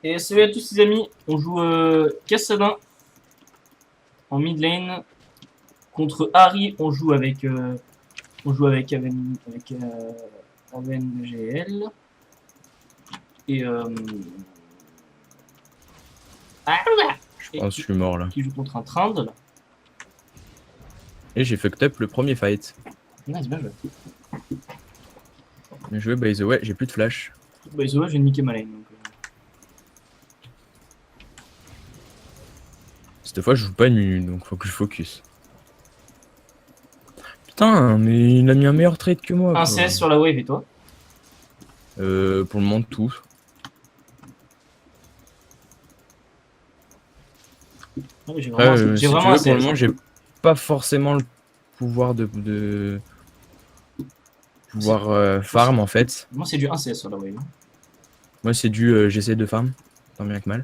Et salut à tous les amis, on joue Kassadin en mid lane contre Harry. On joue avec AvenGL et Je pense que je suis mort là. qui joue contre un Trindle. Et j'ai fucked up le premier fight. Nice, bien joué. Bien joué, by the way, j'ai plus de flash. Bah, je viens de niquer ma lane. Donc, Cette fois, je joue pas une minute, donc faut que je focus. Putain, mais il a mis un meilleur trade que moi. un quoi. CS sur la wave et toi? Pour le moment, tout. Ouais, j'ai vraiment, Si tu veux, un CS. pour le moment, j'ai pas forcément le pouvoir de pouvoir farm en fait. Moi c'est du 1 CS sur la wave. Moi, c'est du j'essaie de farm, tant bien que mal.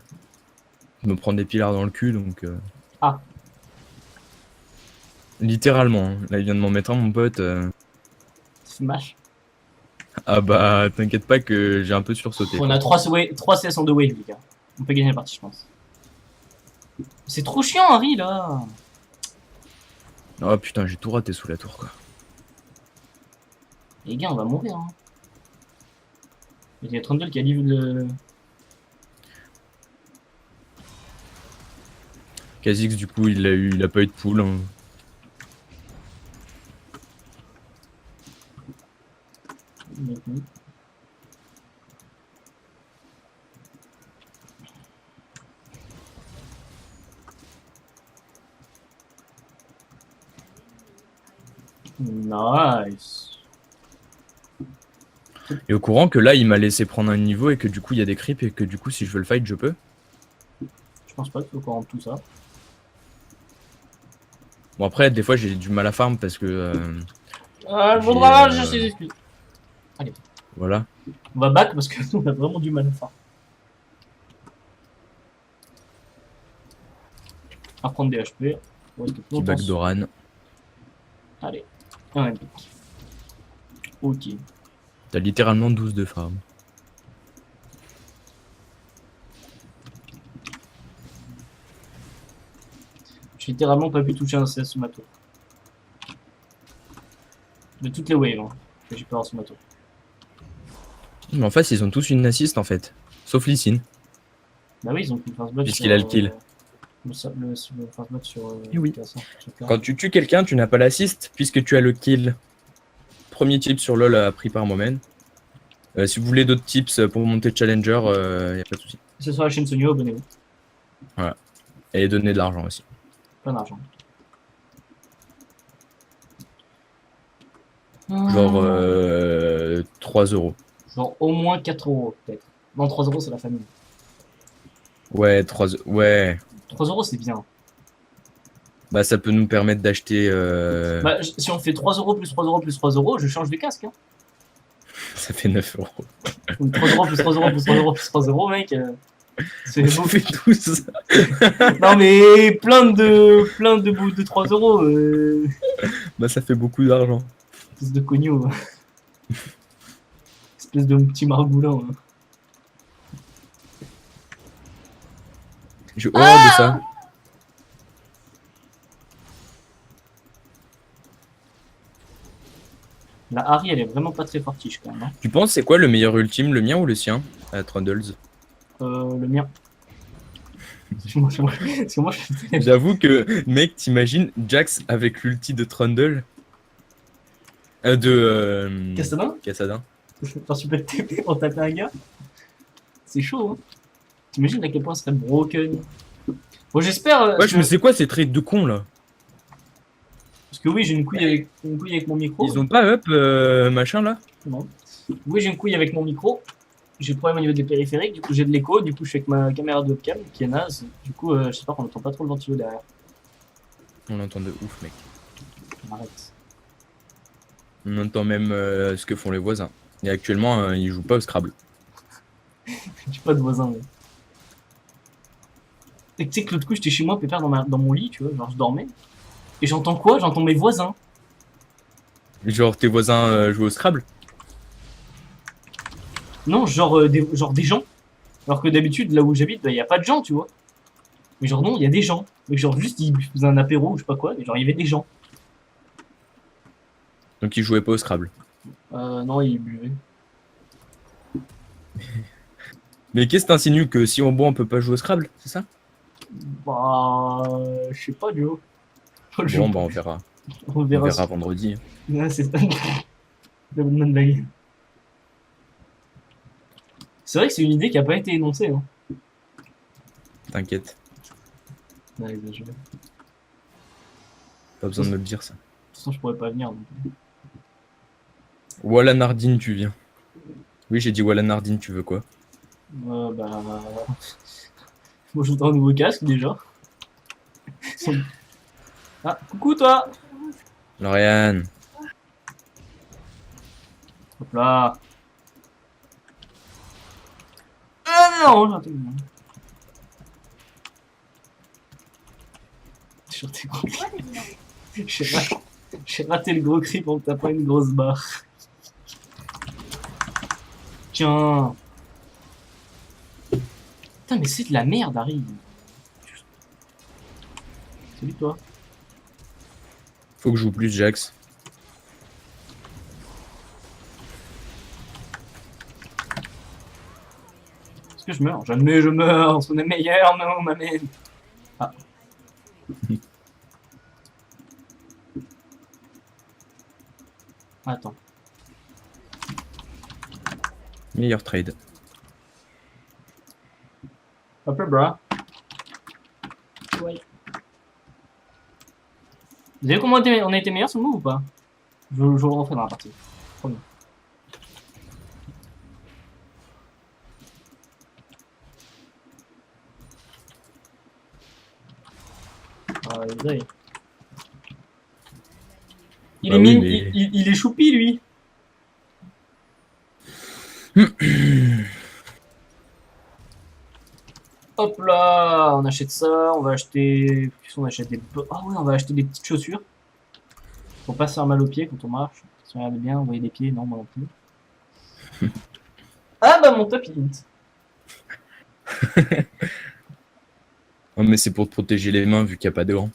Je me prends des pillards dans le cul, donc. Ah. Littéralement, hein. Là, il vient de m'en mettre un, mon pote. Smash. Ah bah, t'inquiète pas que j'ai un peu sursauté. On a 3 CS en 2 wave, les gars. On peut gagner la partie, je pense. C'est trop chiant, Harry, là. Oh putain, j'ai tout raté sous la tour, quoi. Les gars, on va mourir. Hein. Il y a Trundle qui a livré le. Kha'Zix, du coup, il a pas eu de pool. Hein. Nice. Et au courant que là, il m'a laissé prendre un niveau et que du coup, il y a des creeps et que du coup, si je veux le fight, je peux. Je pense pas qu'il faut qu'on rentre tout ça. Bon, après, des fois, j'ai du mal à farm parce que. Le bon drama, je suis excuse. Allez. Voilà. On va back parce que nous, on a vraiment du mal à faire. À prendre des HP. Petit back d'Oran. Allez. Un epic. Ok. T'as littéralement 12 de farm. J'ai littéralement pas pu toucher un CS sur ma tour. De toutes les waves, hein, que j'ai pu avoir sur ma tour. Mais en face, ils ont tous une assist en fait. Sauf Lee Sin. Bah oui, ils ont pris le first blood. Puisqu'il a le kill. Le first blood sur. Eh oui. Sur Quand tu tues quelqu'un, tu n'as pas l'assist puisque tu as le kill. Premier tip sur LoL appris par moi-même. Si vous voulez d'autres tips pour monter Challenger, y a pas de souci. C'est sur la chaîne Sonio, abonnez-vous. Voilà. Et donner de l'argent aussi. Plein d'argent. Genre 3 euros. Genre au moins 4 euros peut-être. Non, 3 euros c'est la famille. Ouais, 3 ouais. 3 euros c'est bien. Bah ça peut nous permettre d'acheter... Bah, si on fait 3 euros plus 3 euros plus 3 euros, je change de casque. Hein. Ça fait 9 euros. Donc 3 euros plus 3 euros plus 3 euros plus 3 euros, mec. C'est Ça fait 12. Non mais plein de bouts de 3 euros. Bah ça fait beaucoup d'argent. Espèce de cogno. Espèce de petit margoulant. Hein. J'ai horreur de ça. La Harry elle est vraiment pas très fortiche quand même. Hein. Tu penses c'est quoi le meilleur ultime, le mien ou le sien à Trundles? Le mien. Parce que moi je... J'avoue que, mec, t'imagines Jax avec l'ulti de Trundle Kassadin. Kassadin. Quand tu peux te TP pour taper un gars. C'est chaud, hein. T'imagines à quel point ça serait broken. Bon, j'espère. Ouais, je me sais quoi ces trades de con là? Parce que oui, j'ai une couille avec mon micro. Ils ont pas up machin là? Non. Oui, j'ai une couille avec mon micro. J'ai le problème au niveau des périphériques. Du coup, j'ai de l'écho. Du coup, je suis avec ma caméra de webcam qui est naze. Du coup, j'espère qu'on n'entend pas trop le ventilo derrière. On entend de ouf, mec. On arrête. On entend même ce que font les voisins. Et actuellement, ils jouent pas au Scrabble. J'ai pas de voisin, mais. Et tu sais que l'autre coup, j'étais chez moi, pépère dans mon lit, tu vois, genre je dormais. Et j'entends quoi? J'entends mes voisins. Genre tes voisins jouent au Scrabble? Non, genre des gens. Alors que d'habitude, là où j'habite, bah, y a pas de gens, tu vois. Mais genre non, il y a des gens. Mais genre juste, ils faisaient un apéro ou je sais pas quoi, et genre il y avait des gens. Donc il jouait pas au Scrabble. Non, ils buvaient. Mais qu'est-ce que t'insinues que si on boit on peut pas jouer au Scrabble, c'est ça? Bah, je sais pas, Joe. Bon bah on verra. On On verra. verra vendredi. Ouais, c'est ça. La bonne blague. C'est vrai que c'est une idée qui a pas été énoncée, hein. T'inquiète, Ouais, exagéré. De pas besoin de me le dire ça. toute façon, je pourrais pas venir. Donc. Walla Nardine, tu viens. Oui, j'ai dit Walla Nardine, tu veux quoi? Bah. Moi, je voudrais un nouveau casque déjà. Ah, coucou toi! Lauriane. Hop là! Ah non, j'ai raté le moment. J'ai raté le gros cri. J'ai raté le gros cri pour me taper une grosse barre. Tiens! Putain, mais c'est de la merde, Harry! Salut toi! Faut que je joue plus Jax. Est-ce que je meurs? Jamais je meurs! On est meilleur, non, m'amène! Ah. Attends. Meilleur trade. Hop là, bras. Ouais. Vous avez vu comment on a été meilleur sur le move ou pas? Je le refais dans la partie. Promis. Ah, désolé. Il Bah est oui, mine, mais- il est choupi lui. Hop là, on achète ça, on va acheter. Qu'est-ce qu'on achète des. Ah ouais, on va acheter des petites chaussures. Pour pas se faire mal aux pieds quand on marche. Si on regarde bien, vous voyez des pieds, non, moi non plus. Ah bah mon top hint. Oh, mais c'est pour te protéger les mains vu qu'il n'y a pas de gants.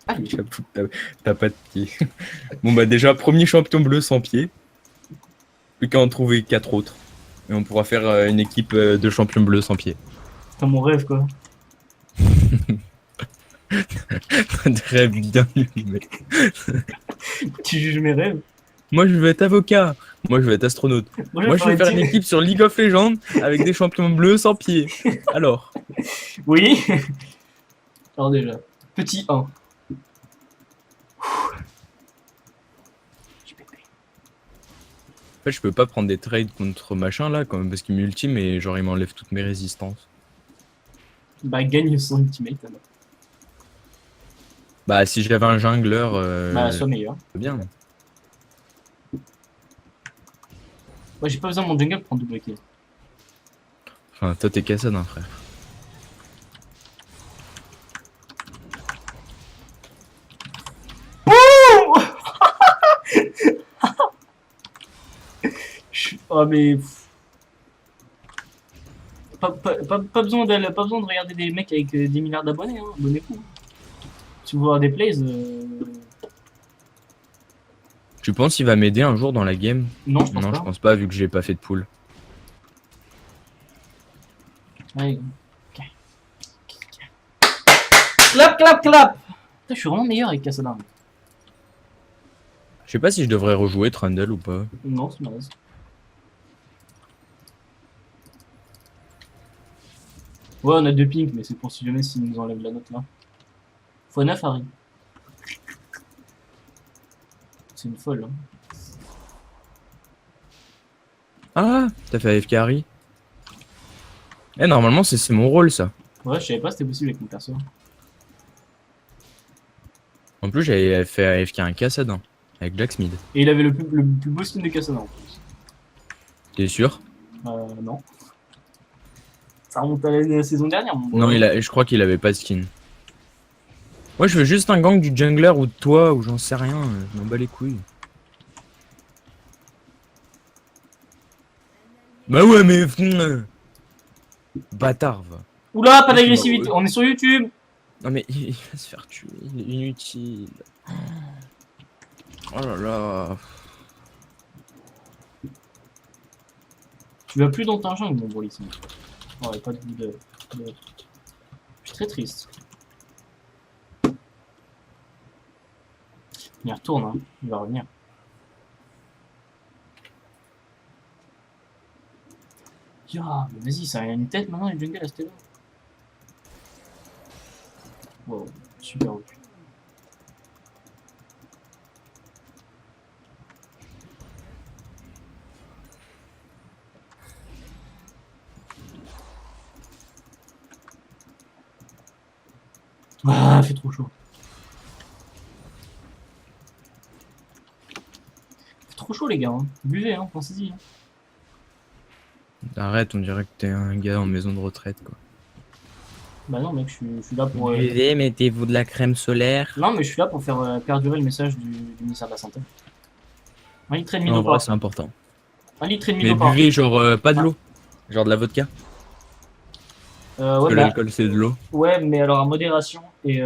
Allez. J'avoue que t'as pas de pied. Bon bah déjà, premier champion bleu sans pied. Plus qu'à en trouver 4 autres. Et on pourra faire une équipe de champions bleus sans pied. C'est mon rêve quoi. Des rêves bien nuls, mec. Tu juges mes rêves. Moi je veux être avocat. Moi je veux être astronaute. Moi je vais faire une équipe sur League of Legends avec des champions bleus sans pied. Alors. Oui. Alors déjà, petit 1. En fait, je peux pas prendre des trades contre machin là, quand même, parce qu'il m'ultime et genre il m'enlève toutes mes résistances. Bah gagne son ultimate alors. Bah si j'avais un jungleur, Bah sois meilleur. c'est bien. Moi j'ai pas besoin de mon jungle pour prendre double kill. Enfin, toi t'es cassade, hein, frère. Oh mais. Pas besoin de regarder des mecs avec 10 milliards d'abonnés, hein. Abonnez-vous. Si vous voulez voir des plays, Tu penses qu'il va m'aider un jour dans la game? non, je pense Non, pas. je pense pas vu que j'ai pas fait de pool. Ouais. Ok. Clap, clap, clap. Putain, je suis vraiment meilleur avec Cassadin. Je sais pas si je devrais rejouer Trundle ou pas. Non, c'est naze. Ouais, on a 2 pings, mais c'est pour si jamais s'ils nous enlèvent la note là. x9, Harry. C'est une folle. Hein. Ah, t'as fait AFK Harry? Eh, normalement c'est mon rôle ça. Ouais, je savais pas si c'était possible avec mon perso. En plus j'avais fait AFK un Cassadin avec Jacksmith. Et il avait le plus beau skin de Cassadin en plus. T'es sûr? Non. Ça remonte à la saison dernière, mon Non, je crois qu'il avait pas de skin. Moi je veux juste un gang du jungler ou de toi ou j'en sais rien, je m'en bats les couilles. Bah ouais, mais. Bâtard, va. Oula, pas Là, tu m'as- d'agressivité, on est sur YouTube. Non, mais il va se faire tuer, il est inutile. Oh là là. Tu vas plus dans ta jungle, mon gros ici. Oh, y a pas de bout de... Je suis très triste. Il retourne, hein. Il va revenir. Ya, mais vas-y, ça a une tête maintenant, les jungles, restez là. Wow, super haut. Ah, fait trop chaud. Fait trop chaud, les gars. Hein. Buvez, hein, pensez-y. Hein. Arrête, on dirait que t'es un gars en maison de retraite, quoi. Bah non, mec, je suis là pour... Buvez, mettez-vous de la crème solaire. Non, mais je suis là pour faire perdurer le message du ministère de la Santé. 1,5 litre En d'eau vrai, par... c'est important. 1,5 litre Mais d'eau par... buvez, genre, pas de Ah. l'eau. Genre de la vodka. Parce Ouais, que bah, l'alcool, c'est de l'eau. ouais, mais alors à modération et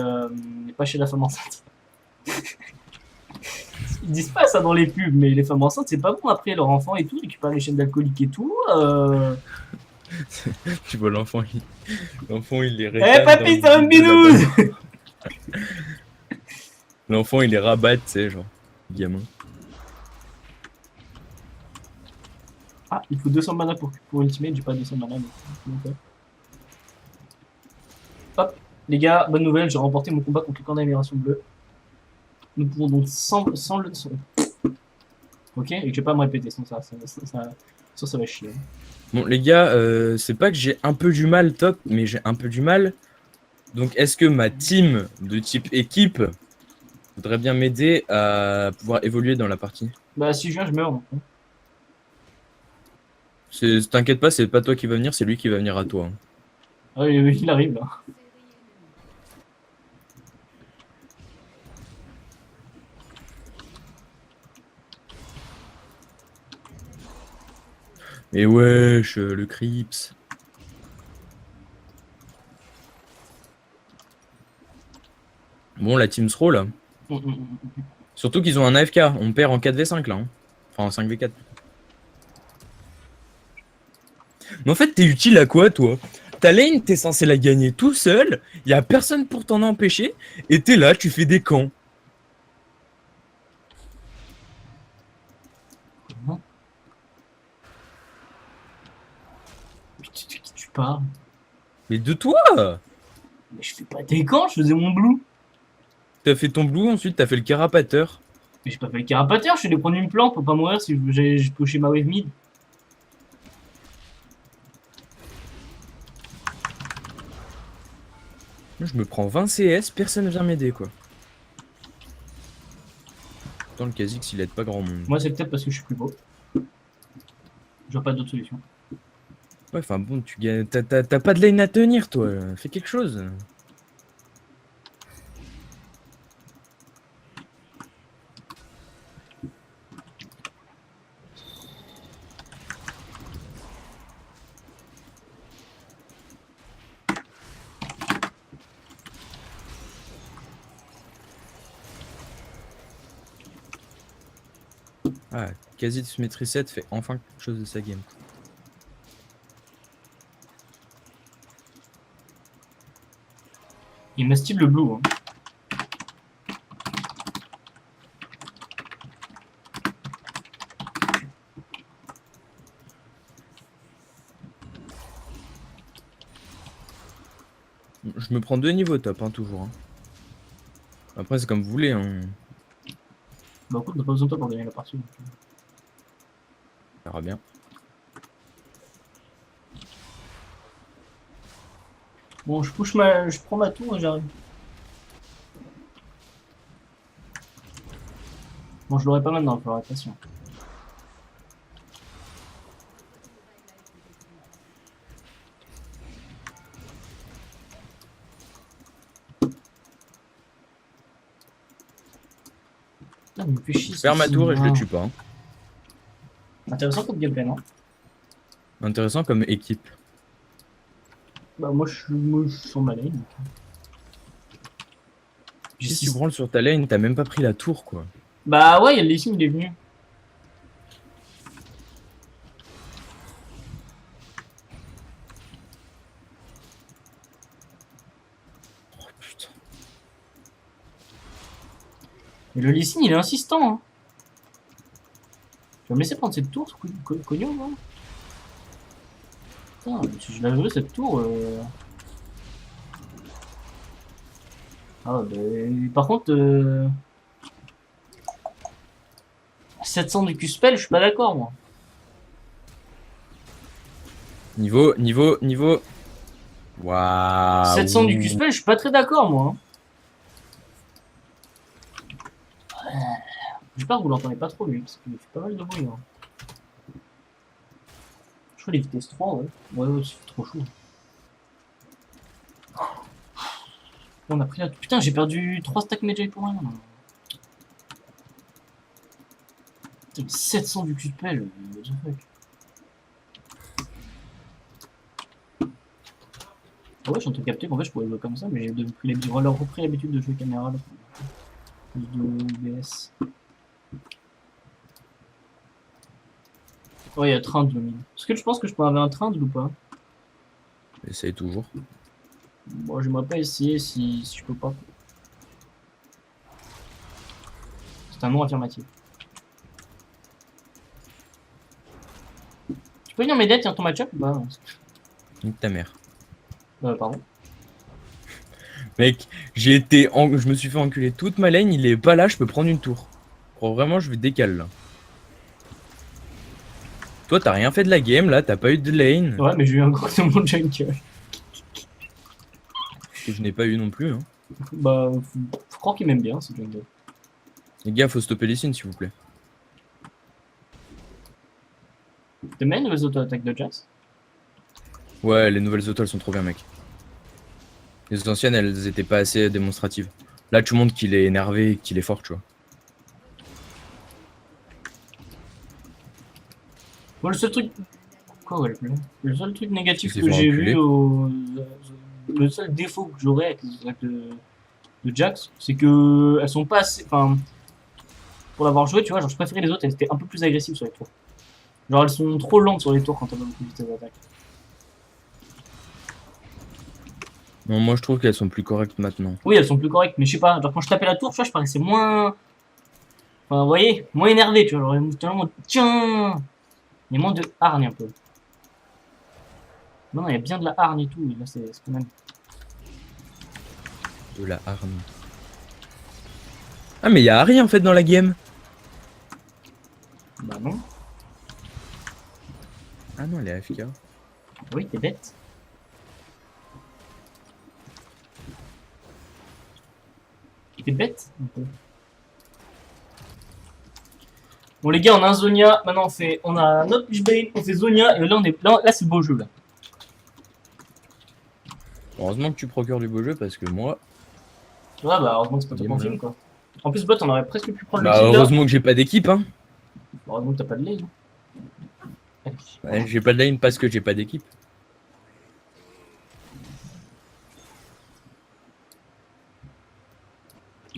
pas chez la femme enceinte. Ils disent pas ça dans les pubs, mais les femmes enceintes, c'est pas bon après leur enfant et tout, récupérer les chaînes d'alcooliques et tout. Tu vois, l'enfant, il les Eh rétame papy, dans ça le me vide de la binouze. balle. L'enfant, il les rabat, tu sais, genre, gamin. Ah, il faut 200 mana pour Ultimate, j'ai pas 200 mana. Mais... Hop, les gars, bonne nouvelle, j'ai remporté mon combat contre le camp d'amélioration bleue. Nous pouvons donc sans le son. Ok, et que je vais pas me répéter, sinon ça va chier. Bon, les gars, c'est pas que j'ai un peu du mal, top, mais j'ai un peu du mal. Donc, est-ce que ma team de type équipe voudrait bien m'aider à pouvoir évoluer dans la partie? Bah si je viens, je meurs. Donc. T'inquiète pas, c'est pas toi qui va venir, c'est lui qui va venir à toi. Hein. Ah oui, oui, il arrive là. Et wesh, le Crips. Bon, la team Throw là. Surtout qu'ils ont un AFK, on perd en 4v5 là. Hein. Enfin en 5v4. Mais en fait, t'es utile à quoi toi? Ta lane, t'es censé la gagner tout seul, y a personne pour t'en empêcher, et t'es là, tu fais des camps. Tu parles. Mais de toi! Mais je fais pas des camps, je faisais mon blue. T'as fait ton blue, ensuite t'as fait le carapateur. Mais j'ai pas fait le carapateur, je suis allé prendre une plante pour pas mourir si j'ai touché ma wave mid. Moi, je me prends 20 CS, personne vient m'aider quoi. Pourtant le Kha'Zix il aide pas grand monde. Moi c'est peut-être parce que je suis plus beau. Je vois pas d'autre solution. Ouais, enfin bon, t'as pas de lane à tenir toi, fais quelque chose. Ah, Kha'Zix maîtrise 7 fait enfin quelque chose de sa game. Il me style le blue. Hein. Je me prends 2 niveaux top, hein, toujours. Hein. Après, c'est comme vous voulez. Hein. Bah écoute, on n'a pas besoin de toi pour gagner la partie. Donc... On verra bien. Bon, je prends ma tour et j'arrive. Bon, je l'aurai pas maintenant, il faudra être patient. Putain, il me fait chier. Je perds ma tour et je le tue pas. Hein. Intéressant comme gameplay, non? Intéressant comme équipe. Bah moi je suis sur ma lane. J'ai Si tu six- branles sur ta lane, t'as même pas pris la tour, quoi. Bah ouais, il y a le Lee Sin, il est venu. Oh putain. Mais le Lee Sin, il est insistant. Hein. Tu vas me laisser prendre cette tour, ce cognon, là. Putain, si je la veux cette tour. Ah bah, par contre, 700 du Q-Spell, je suis pas d'accord moi. Niveau. Waouh. 700 du Q-Spell, je suis pas très d'accord moi. J'espère que vous l'entendez pas trop lui, parce qu'il fait pas mal de bruit. Hein. Je crois les vitesse 3, ouais. Ouais, c'est trop chaud. On a pris la... Putain, j'ai perdu 3 stacks Medjay pour rien. Putain, 700 du Q-Spell, what the fuck. Ah ouais, je suis en train de capter qu'en fait je pourrais jouer comme ça, mais j'ai repris l'habitude de jouer caméra là. Plus de OBS. Ouais, il y a Trindle le mid. Est-ce que je pense que je peux avoir un Trindle ou pas? Essaye toujours. Bon, j'aimerais pas essayer si je peux pas. C'est un non affirmatif. Tu peux venir m'aider à tenir ton match-up ou pas? Nique ta mère. Pardon. Mec, je me suis fait enculer toute ma lane, il est pas là, je peux prendre une tour. Oh, vraiment, je vais décaler là. Toi, t'as rien fait de la game là, t'as pas eu de lane. Ouais, mais j'ai eu un gros de mon jungle. Que je n'ai pas eu non plus. Hein. Bah, faut croire qu'il m'aime bien ce jungle. Les gars, faut stopper les signes s'il vous plaît. T'aimes bien les auto-attaques de Jax? Ouais, les nouvelles autos elles sont trop bien, mec. Les anciennes, elles étaient pas assez démonstratives. Là, tu montres qu'il est énervé et qu'il est fort, tu vois. Bon, le seul truc. Quoi, ouais, le seul truc négatif Il s'est que fait j'ai enculer. vu le seul défaut que j'aurais avec les attaques de Jax, c'est que elles sont pas assez. Enfin, pour l'avoir joué, tu vois, genre je préférais les autres, elles étaient un peu plus agressives sur les tours. Genre elles sont trop lentes sur les tours quand t'as pas beaucoup de vitesse d'attaque. Non, moi, je trouve qu'elles sont plus correctes maintenant. Oui, elles sont plus correctes, mais je sais pas, genre quand je tapais la tour, tu vois, je paraissais moins. Enfin, vous voyez, moins énervé, tu vois, genre tellement tiens. Il y a moins de hargne un peu. Non, il y a bien de la hargne et tout, et là c'est quand même. De la hargne. Ah, mais y a Harry en fait dans la game. Bah non. Ah non, elle est AFK. Oui, t'es bête. T'es bête un peu. Bon les gars, on a un Zonia, maintenant on a notre Wishbane, on fait Zonia, et là là c'est le beau jeu là. Heureusement que tu procures du beau jeu parce que moi. Ouais bah heureusement que c'est pas toi qui en film quoi. En plus bot on aurait presque pu prendre le Bah, kill là. heureusement que j'ai pas d'équipe, hein. Heureusement que t'as pas de lane. Ouais, j'ai pas de lane parce que j'ai pas d'équipe.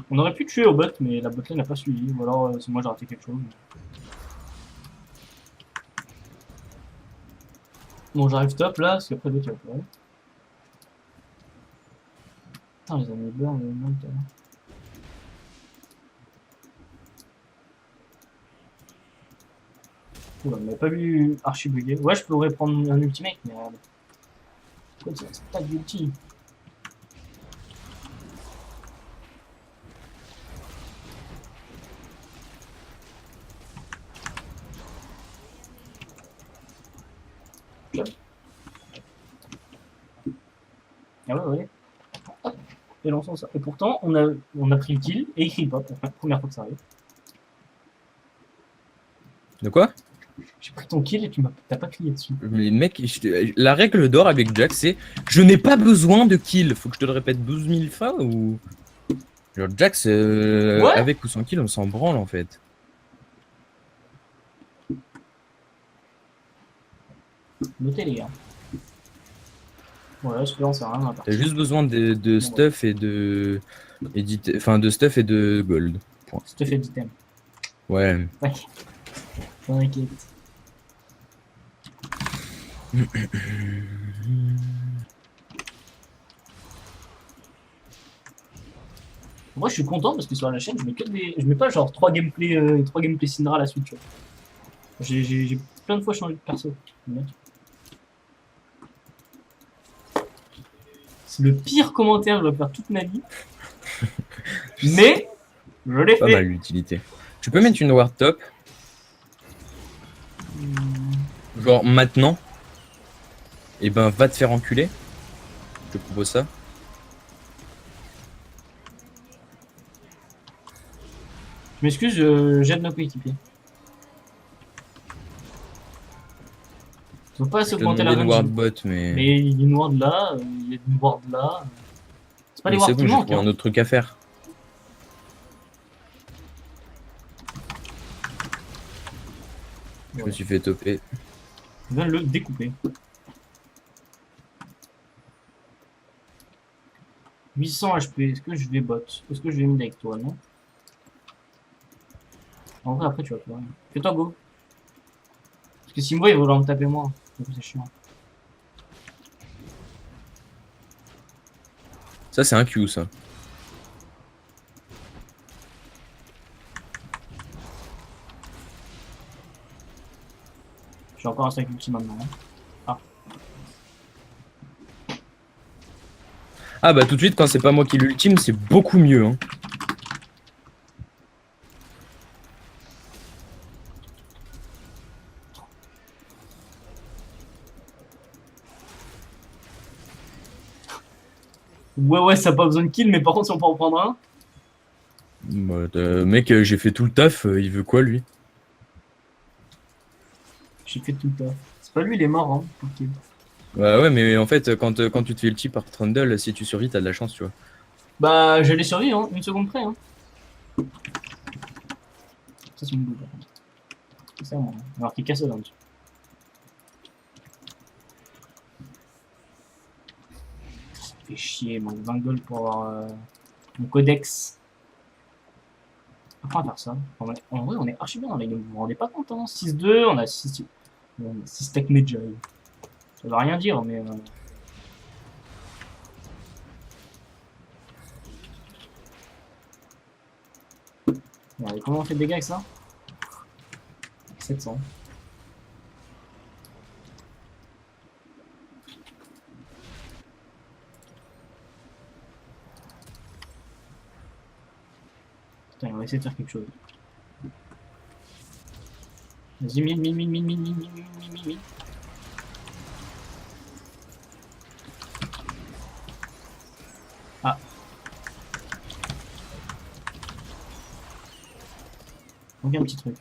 On aurait pu tuer au bot mais la botlane n'a pas suivi, ou alors c'est moi j'ai raté quelque chose. Bon j'arrive top là, parce qu'après l'autre il va pleurer. Putain les amis burn le monde là. Oula, on m'avait pas vu archi bugger. Ouais je pourrais prendre un ultimate mais quoi c'est pas d'ulti. Ah ouais ouais. Hop. Et lançons ça. Et pourtant on a pris le kill et il crie pas. Première fois que ça arrive. De quoi? J'ai pris ton kill et t'as pas crié dessus. Mais mec, la règle d'or avec Jax, c'est je n'ai pas besoin de kill. Faut que je te le répète 12 000 fois ou. Genre, Jax, Ouais. avec ou sans kill, on s'en branle en fait. Notez les gars. Voilà, espérons c'est rien à T'as partir. juste besoin de stuff et de. Enfin, de stuff et de gold. Point. Stuff et d'item. Ouais. Ouais. T'inquiète. Moi je suis content parce que sur la chaîne je mets que des. Je mets pas genre 3 gameplay Syndra à la suite, tu vois. J'ai plein de fois changé de perso. C'est le pire commentaire que je vais faire toute ma vie. Mais je l'ai Pas fait. mal l'utilité. Tu peux mettre une ward top, genre maintenant. Et ben va te faire enculer. Je te propose ça. Je m'excuse, j'aide nos coéquipiers. Faut pas Je te s'augmenter la demandais une ward range. bot, mais. Mais il y a une ward là, il y a une ward là. C'est pas les Mais c'est wards bon, qui j'ai manquent. trouvé Hein. un autre truc à faire. Je me suis fait toper. Je viens de le découper. 800 HP, est-ce que je vais bot? Est-ce que je vais mid avec toi, non? En vrai, après, tu vas plus rien. Fais-toi go. Parce que si moi, il va vouloir me taper moi. Du coup, c'est chiant. Ça, c'est un Q, ça. Je suis encore un stack ulti maintenant. Hein. Ah bah tout de suite, quand c'est pas moi qui l'ultime, c'est beaucoup mieux. Hein. Ouais, ça a pas besoin de kill, mais par contre, si on peut en prendre un. Bah, mec, j'ai fait tout le taf, il veut quoi lui? J'ai fait tout le taf. C'est pas lui, il est mort, hein. Ok. Bah ouais, mais en fait, quand tu te fais ulti par Trundle, si tu survis, t'as de la chance, tu vois. Bah, j'allais survivre, hein. Une seconde près, hein. Ça, c'est une boule, par contre. C'est ça, moi. Alors qu'il casse là dessus. Ça fait chier, manque 20 gold pour avoir mon codex. Pourquoi on va faire ça? En vrai, on est archi bien dans les games. Vous vous rendez pas compte, hein? 6-2, on a 6. Bon, on a 6 stack Medjay. Ça veut rien dire, mais. Regardez, comment on fait de dégâts avec ça? 700. Putain, on va essayer de faire quelque chose. Vas-y, mille. Ah. Donc un petit truc.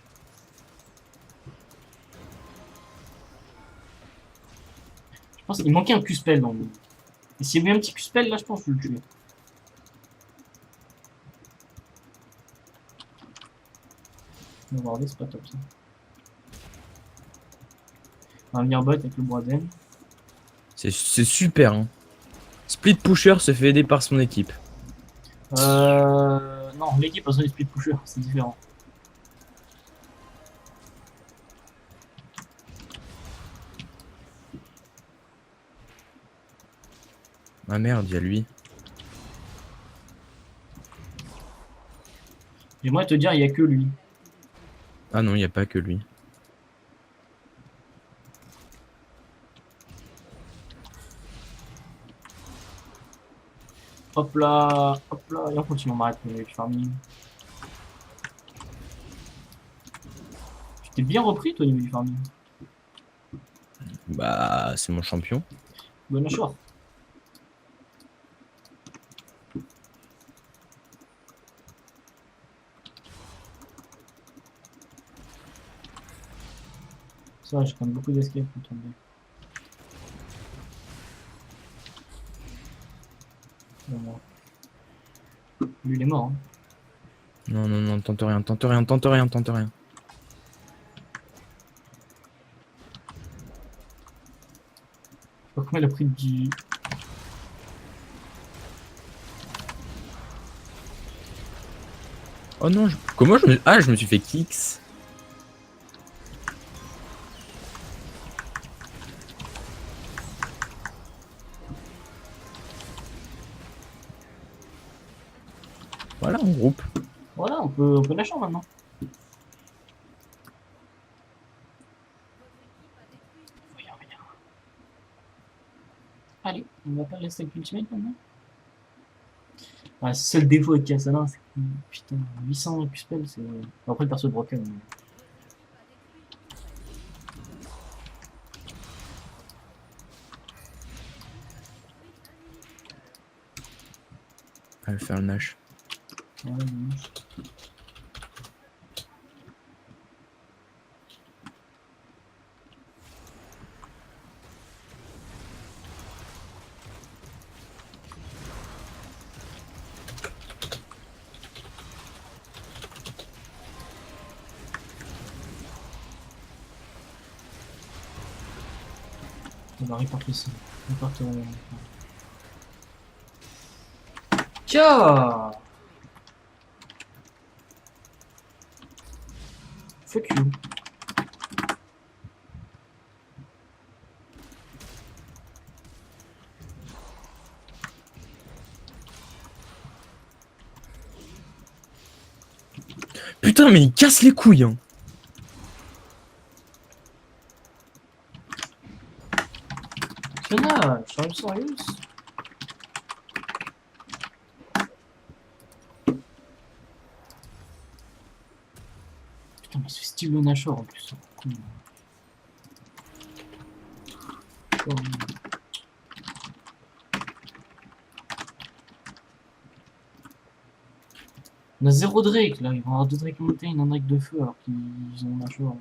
Je pense qu'il manquait un Q-spell dans le. Et s'il y avait un petit Q-spell là, je pense que je le tuer. On va regarder, c'est pas top ça. On va venir bot avec le Boisen. C'est super, hein. Split Pusher se fait aider par son équipe. Non, l'équipe a besoin de split pusher, c'est différent. Ah merde, il y a lui. J'aimerais te dire, il n'y a que lui. Ah non, il n'y a pas que lui. Hop là, et on continue, on m'arrête avec le farming. Tu t'es bien repris toi au niveau du farming. Bah, c'est mon champion. Bonne chance. Ça, j'ai quand même beaucoup d'escape pour tomber. Bon, lui, il est mort. Hein. Non, non, non, tente rien, tente rien, tente rien, tente rien. Comment il a pris du... Oh non, comment je me... Ah, je me suis fait kicks. Voilà, en groupe. Voilà, on peut lâcher maintenant. Voyons, voyons. Allez, on va pas rester avec l'ultimate maintenant. Ouais, c'est le défaut avec Kassadin, c'est que putain, 800 plus spell, c'est... Après le perso de Broken. Mais... Elle va faire le Nash. Ouais, dommage. On va repartir ici. Repartir. Tiens! Fuck you. Putain, mais il casse les couilles, hein. Fiona, je suis sérieux. Putain, mais c'est style Nashor en plus. Oh. On a 0 Drake là, ils vont avoir 2 Drake Mountain, un Drake de feu alors qu'ils ont Nashor.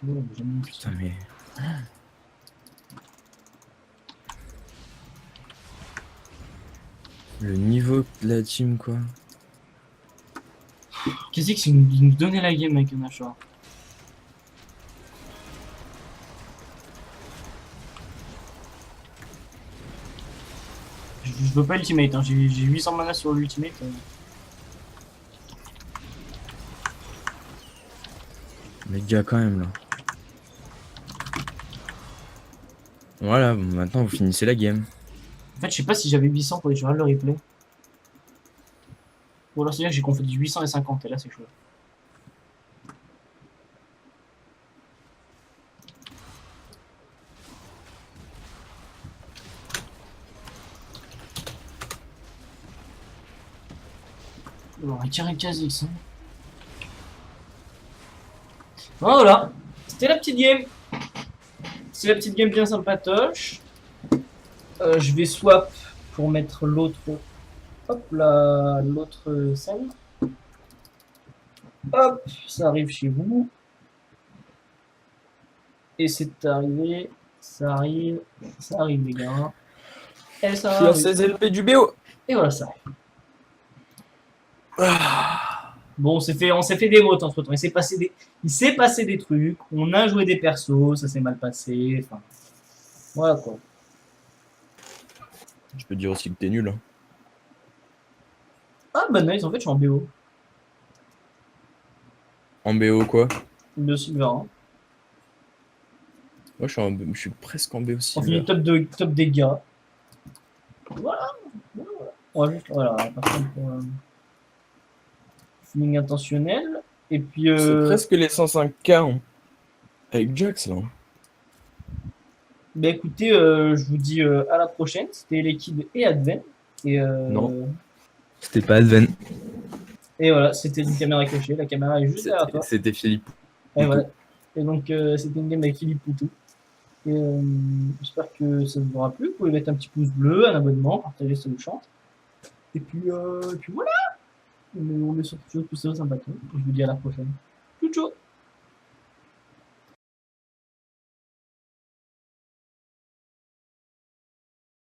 Oh, j'aime Putain, mais... Le niveau de la team, quoi. Qu'est-ce que c'est qu'ils nous donnaient la game avec un Nashor? Je veux pas l'ultimate, hein. J'ai 800 mana sur l'ultimate. Les gars, quand même, là. Voilà, bon, maintenant, vous finissez la game. En fait, je sais pas si j'avais 800 pour aller le replay. Ou alors c'est-à-dire que j'ai confondu 800 et 50, et là c'est chaud. On va tirer Kha'Zix. Voilà, c'était la petite game. C'est la petite game bien sympatoche. Je vais swap pour mettre l'autre. Hop là, l'autre scène. Hop, ça arrive chez vous. Et c'est arrivé. Ça arrive les gars. Et ça Sur arrive. ces LP du BO. Et voilà, ça arrive. Bon, on s'est fait des votes entre temps. Il s'est passé des trucs. On a joué des persos, ça s'est mal passé. Enfin, voilà quoi. Je peux dire aussi que t'es nul. Hein. Ah bah nice, en fait je suis en BO. En BO quoi? De Silver. Hein. Moi je suis presque en BO aussi. On finit top dégâts. Voilà. On va juste, voilà, par contre pour feeling intentionnel. Et puis C'est presque les 105K hein. Avec Jax là. Bah écoutez, je vous dis à la prochaine. C'était Liquid et Adven. Et Non. C'était pas Adven. Et voilà, c'était une caméra cachée. La caméra est juste derrière toi. C'était Philippe. Et voilà. Et donc c'était une game avec Philippe Poutou. Et j'espère que ça vous aura plu. Vous pouvez mettre un petit pouce bleu, un abonnement, partager ça vous chante. Et puis voilà. On est sur quelque chose de plus sympa. Je vous dis à la prochaine. Ciao ciao.